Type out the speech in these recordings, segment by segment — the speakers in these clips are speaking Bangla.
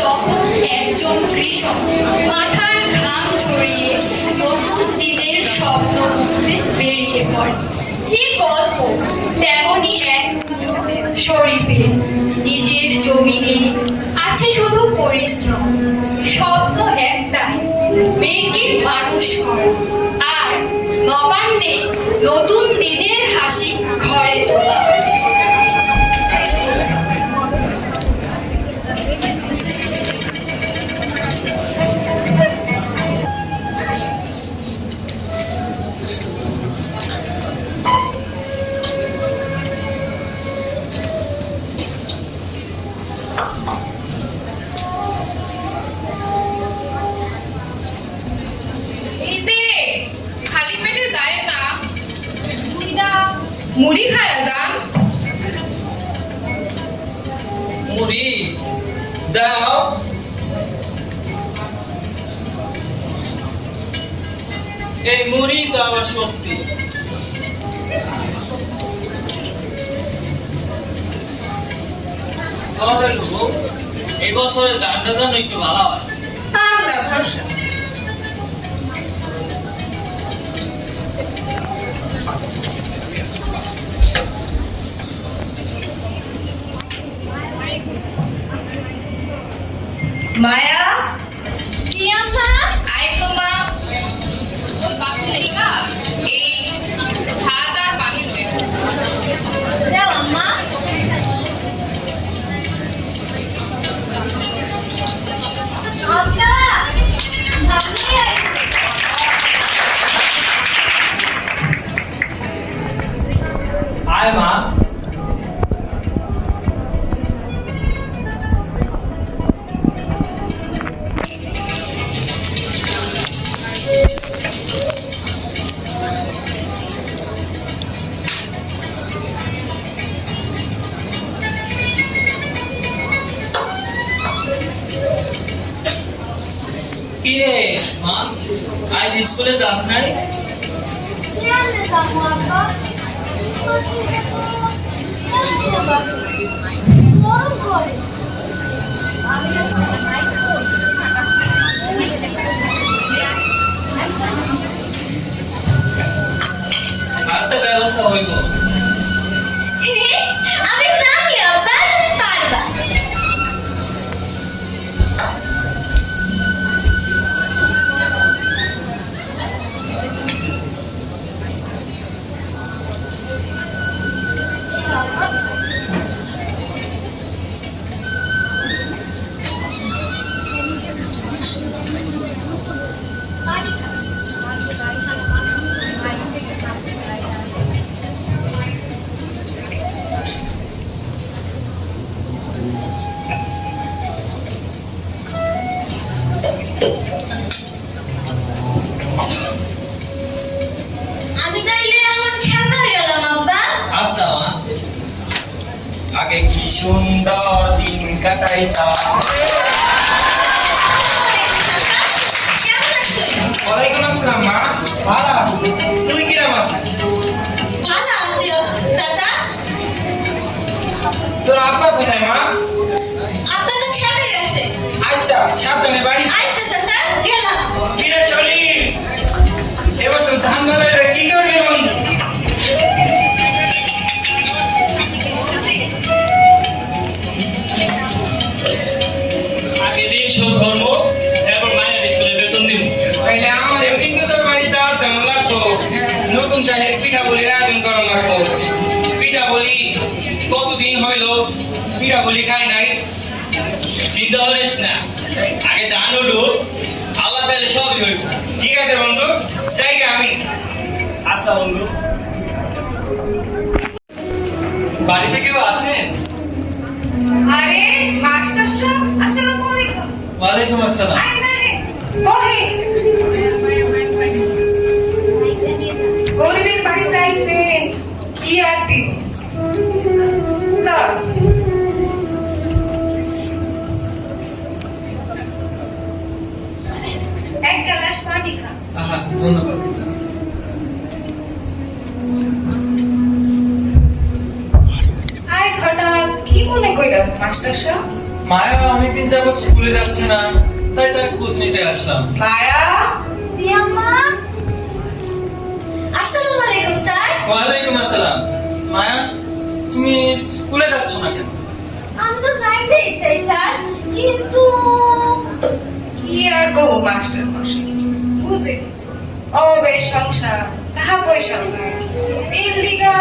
তখন একজন কৃষক মাথার ঘাম ঝরিয়ে নতুন দিনের স্বপ্ন বুনতে বেরিয়ে পড়ে। কি গল্প, তেমনই এক শরীফে নিজের জমিনে আছে শুধু পরিশ্রম, স্বপ্ন একটাই, মেয়েকে মানুষ করা আর নবান্নে নতুন দিনের হাসি ঘরে তোলা। মুড়ি খায়া যান। মুড়ি দাও। এই মুড়ি তো আমার শক্তি। এই বছরের ধানটা যেন একটু ভালো হয়। আল্লাহ ভরসা। মায়া কি আম্মা? আইতো মা, তোর বাপু লেগা এই ভাত আর পানি লয়ে দাও আম্মা। আব্বা, আয় মা। কি রে মা, আজ স্কুলে যাস নাই? কেমনে যাবো আব্বা? গরম করে। আমি যখন আর তো ব্যবস্থা হইব। আমি জানি আব্বা, তুমি পারবা। আমি তাইলে এখন খেলতে গেলাম আব্বা। আচ্ছা মা। আগে কি সুন্দর দিন কাটাইতাম। কেমন আছো? ওয়ালাইকুম আসসালাম মা। ভালো আছি। তুই কিরম আছিস? ভালো আছো চাচা? তোর আব্বা কোথায় মা? আব্বা তো খেলে গেছে। আচ্ছা, সাবধানে বাড়ি। আইসা চাচা, গেলাম। কিরে চলি, এবার তো ধান ভালো কি করবি এখন? আগে দিন শোধ ধর্ম, এরপর মায়ের স্কুলে বেতন দিব। তাইলে আমার কিন্তু তোর বাড়ি দাওয়াত দেওয়া লাগতো। নতুন চালের পিঠা বলির আয়োজন করা লাগতো। পিঠা বলি কতদিন হইল পিঠা বলি খাই নাই। চিন্তা করিস না, আগে ধান উঠুক, আল্লাহ চাইলে সবই হইব। ঠিক আছে বন্ধু, যাই গে আমি। আচ্ছা বন্ধু। বাড়িতে কেউ আছেন? আরে মাস্টার সাহেব, আসসালামু আলাইকুম। ওয়ালাইকুম আসসালাম। আয় নাই বহে। গরিবের বাড়িতে আইছেন, কি আর দিন। লও। এক গ্লাস পানি খা। আহা, ধন্যবাদ। আজ হঠাৎ কি মনে কইরা মাস্টার সাহেব? মায়া অনেকদিন যাবত স্কুলে যাচ্ছে না, তাই তার খোঁজ নিতে আসলাম। মায়া, জি আম্মা। আসসালামু আলাইকুম স্যার। ওয়ালাইকুম আসসালাম। মায়া, তুমি স্কুলে যাচ্ছ না কেন? আমি তো যাইতেই চাই স্যার, কিন্তু কি আর গো মাস্টার মশাই, বুঝে ও বেশ সংসার টাকা পয়সা নাই, এর লিগা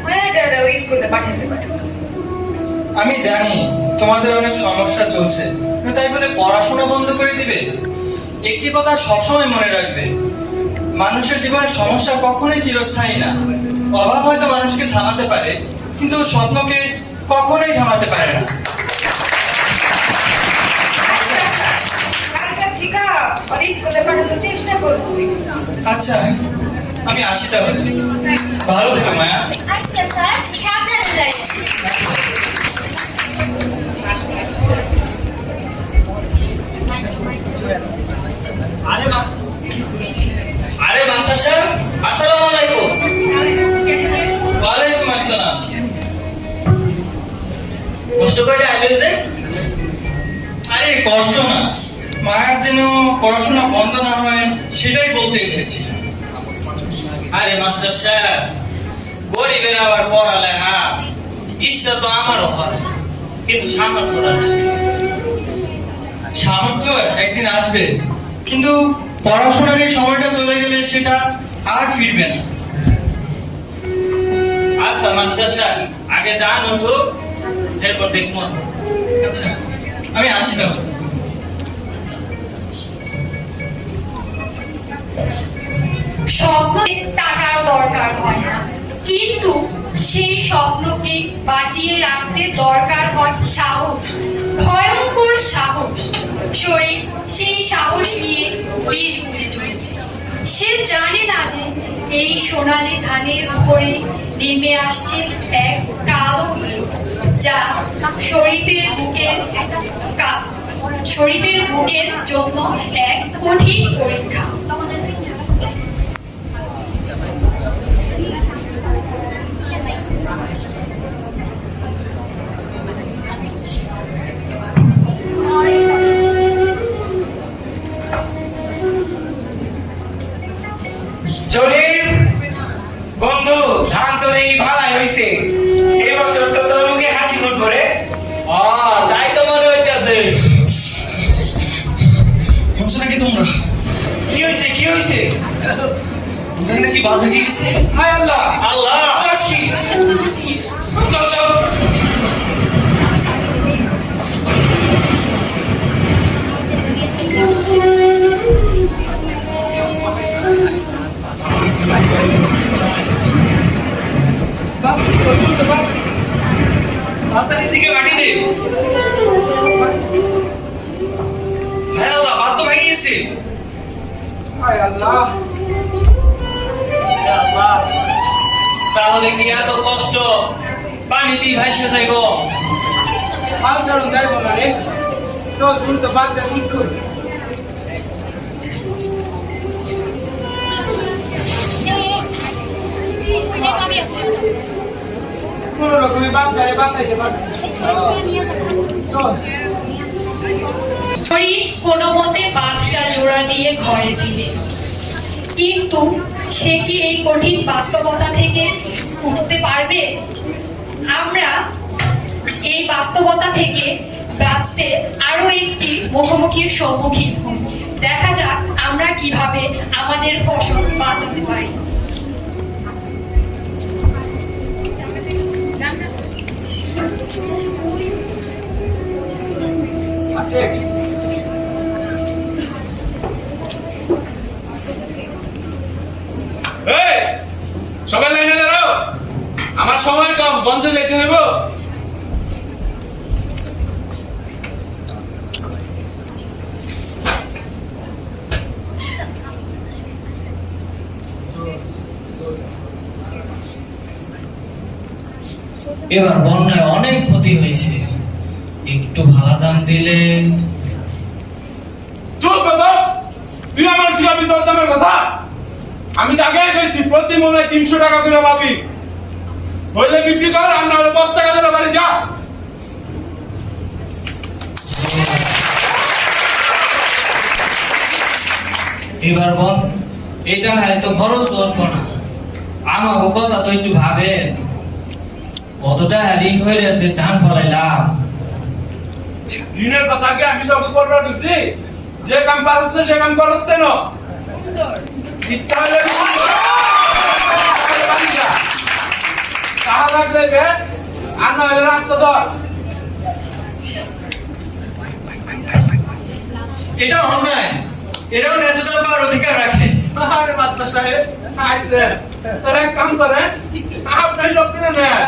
মায়াটারে ওই স্কুলে পাঠাতে পারে। আমি জানি তোমাদের অনেক সমস্যা চলছে, কিন্তু তাই বলে পড়াশোনা বন্ধ করে দিবে? একটি কথা সবসময় মনে রাখবে, মানুষের জীবনে সমস্যা কখনোই চিরস্থায়ী না। অভাব হয়তো মানুষকে থামাতে পারে, কিন্তু স্বপ্নকে কখনোই থামাতে পারে না। আচ্ছা স্যার, কালকে থেকে ওর স্কুলে পাঠানোর চেষ্টা করবো। আচ্ছা, আমি আসি তাহলে। ভালো থেকো মায়া। আচ্ছা স্যার, সাবধানে যাই। আরে মাস্টার সাহেব, আসসালামু আলাইকুম। ওয়ালাইকুম আসসালাম। কষ্ট করে আইলেন যে? আরে কষ্ট না, মায়ার যেন পড়াশোনা বন্ধ না হয় সেটাই বলতে এসেছি। আরে মাস্টার সাহেব, গরিবের আবার পড়ালেখা, ইচ্ছা তো আমারও হয়, কিন্তু সামর্থ্যটা নেই। সামর্থ্য একদিন আসবে, কিন্তু পড়াশোনার এই সময়টা চলে গেলে সেটা আর ফিরবে না। আচ্ছা মাস্টার সাহেব, আগে দান হলো, এরপর দেখবো। আচ্ছা, আমি আসি তাহলে। স্বপ্নে টাকার দরকার হয় না, কিন্তু সেই স্বপ্নকে বাঁচিয়ে রাখতে দরকার হয় সাহস, ভয়ঙ্কর সাহস। শরীর সেই সাহস নিয়ে বীজ বুনে চলেছে। সে জানে না যে এই সোনালী ধানের উপরে নেমে আসছে এক কালো মেঘ, যা শরীফের বুকের জন্য এক কঠিন পরীক্ষা। জরিফ বন্ধু, ধান তোর এই ভালাই হইছে, এই বছর তো তোর মুখে হাসি ফুটবো রে। তাই তো মনে হইতেছে। বুঝছো নাকি তোমরা? কি হয়েছে, কি হয়েছে? বুঝলেন নাকি বাদ ভেঙে গেছে? হায় আল্লাহ, আল্লাহ কি? চল চল। দিকে মাটি দে। হায় আল্লাহ, বাদ তো ভেঙে গেছে। হায় আল্লাহ, তাহলে কি এত কষ্ট পানি দিয়ে ভাসে যাইব? হাল ছাড়ুন যাইব না রে, চল দ্রুত বাঘটা ঠিক করি। কোন রকমে বাঘটারে বাঁচাইতে পারছি। চল। শরীর কোনো মতে বাঁধটা জোড়া দিয়ে ঘরে ফিরে, কিন্তু সে কি এই কঠিন বাস্তবতা থেকে উঠতে পারবে? আমরা এই বাস্তবতা থেকে বাঁচতে আরো একটি মুখোমুখির সম্মুখীন হই। দেখা যাক আমরা কিভাবে আমাদের ফসল বাঁচাতে পারি। সবাই লাইনে দাঁড়াও, আমার সময় কম, মঞ্চে যেতে হইব। এবার বন্যায় অনেক ক্ষতি হয়েছে, একটু ভাড়া দাম দিলে। চুপ কথা, তুই আমার শিখাবি তোর দামের কথা। আমি তো আগে কইছি প্রতি মনে 300 টাকা করে পাবি, হইলে বিক্রি কর, আর না হলে 10 টাকা দিলে বাড়ি যা। এবার বল, এটা হয়তো খরচ করবো না। আমাকে কথা তো একটু ভাবে, কতটা ঋণ হয়ে গেছে, ধান ফলাইলাম। ঋণের কথা কি আমি তোকে করবো দিচ্ছি? যে কাম পারছে সে কাম করছে না। ইচ্ছা হলে টাকা লাগলে বে, আর না হলে রাস্তা ধর। এটা অন্যায়, এরাও ন্যায্য দাম পাওয়ার অধিকার রাখে। আরে মাস্টার সাহেব, আইছে তারা এক কাম করেন, আপনি সব কিনে নেন।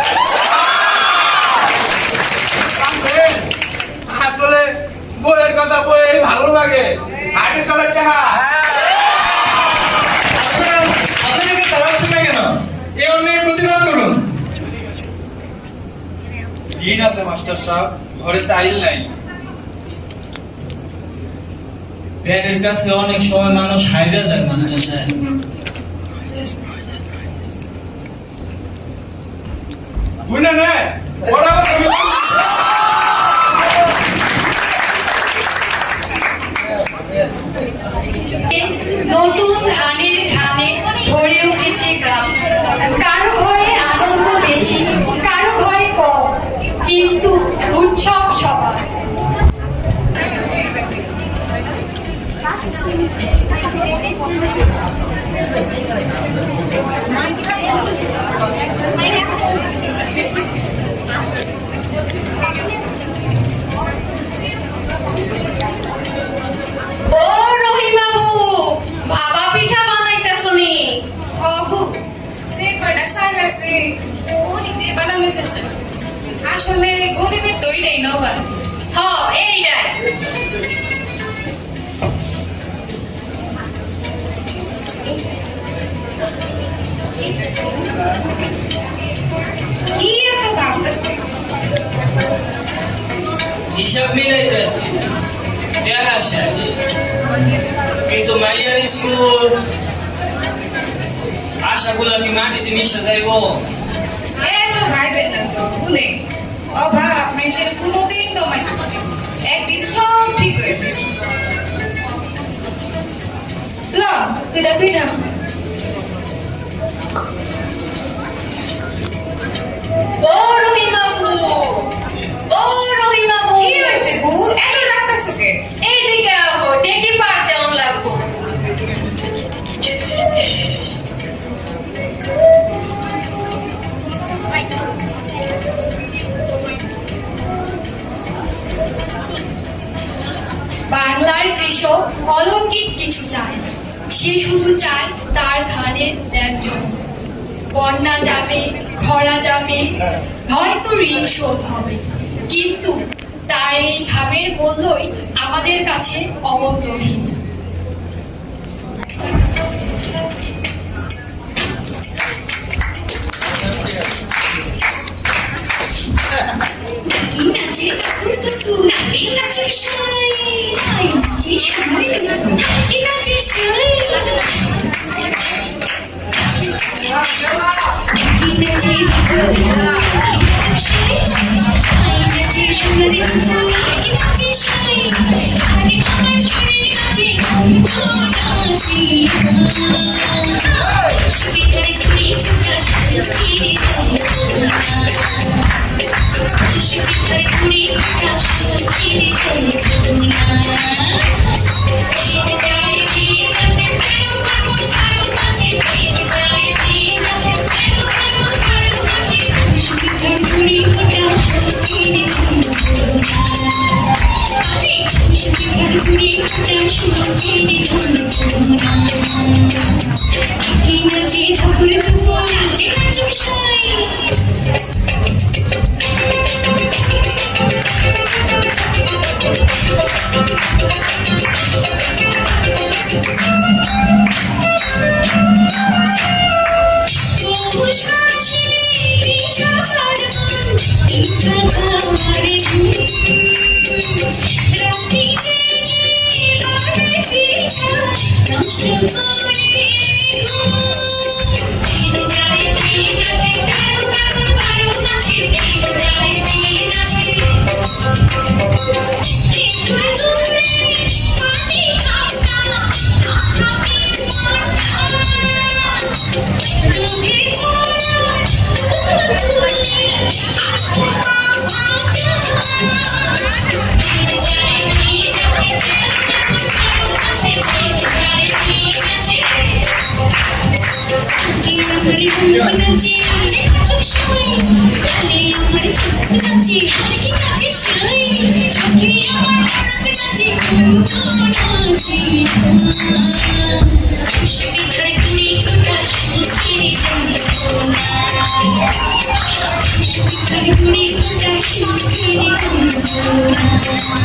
আসলে বইয়ের কথা বই ভালো লাগে, হাটে চলে টাকা। আপনাকে তাড়াচ্ছেন না কেন? এই অন্যায়ের প্রতিবাদ করুন। ঋণ আছে মাস্টার সাহেব, ঘরে চাইল নাই। পেটের কাছে অনেক সময় মানুষ হাইরা যায় মাস্টার সাহেব। বুঝলেন না? ওরা আবার নতুন ধানের ঘামে ভরে উঠেছে গ্রাম। কারো ঘরে আনন্দ বেশি, কারো ঘরে কম, কিন্তু উৎসব সবার। ও রহিমাবু, ভাবা পিঠা বানাইতাছনি? হবু সে কয়টা সাইল আছে ও নিতে বানানোর চেষ্টা করতেছে। আসলে গরিবের দইটাই নবান। হ, এইটাই। কি এত ভাবতেছে? হিসাব মিলাইতেছি, টাকা শেষ, কিন্তু মাইয়ার স্কুল আশাগুলা কি মাটিতে মিশে যাইব? এত ভাইবেন না তো, শুনে অভাব মানুষের কোনোদিন দমাই না, একদিন সব ঠিক হয়ে যাবে। ল পিঠা পিঠা। ও রহিমাবু, ও রহিমাবু, কি হয়েছে বউ, এত ডাক্তারছো কে? এইদিকে আহো, ডেকে পার দেওয়ান লাগবো। বাংলার কৃষক অলৌকিক কিছু চায়, সে শুধু চায় তার ধানের ন্যায্য। বন্যা যাবে, খরা যাবে, হয়তো ঋণ শোধ হবে, কিন্তু তার এই ঘামের মূল্যই আমাদের কাছে অমূল্যহীন। Thank you. Thank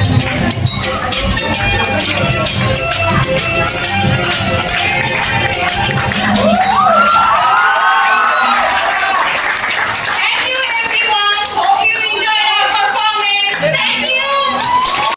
you.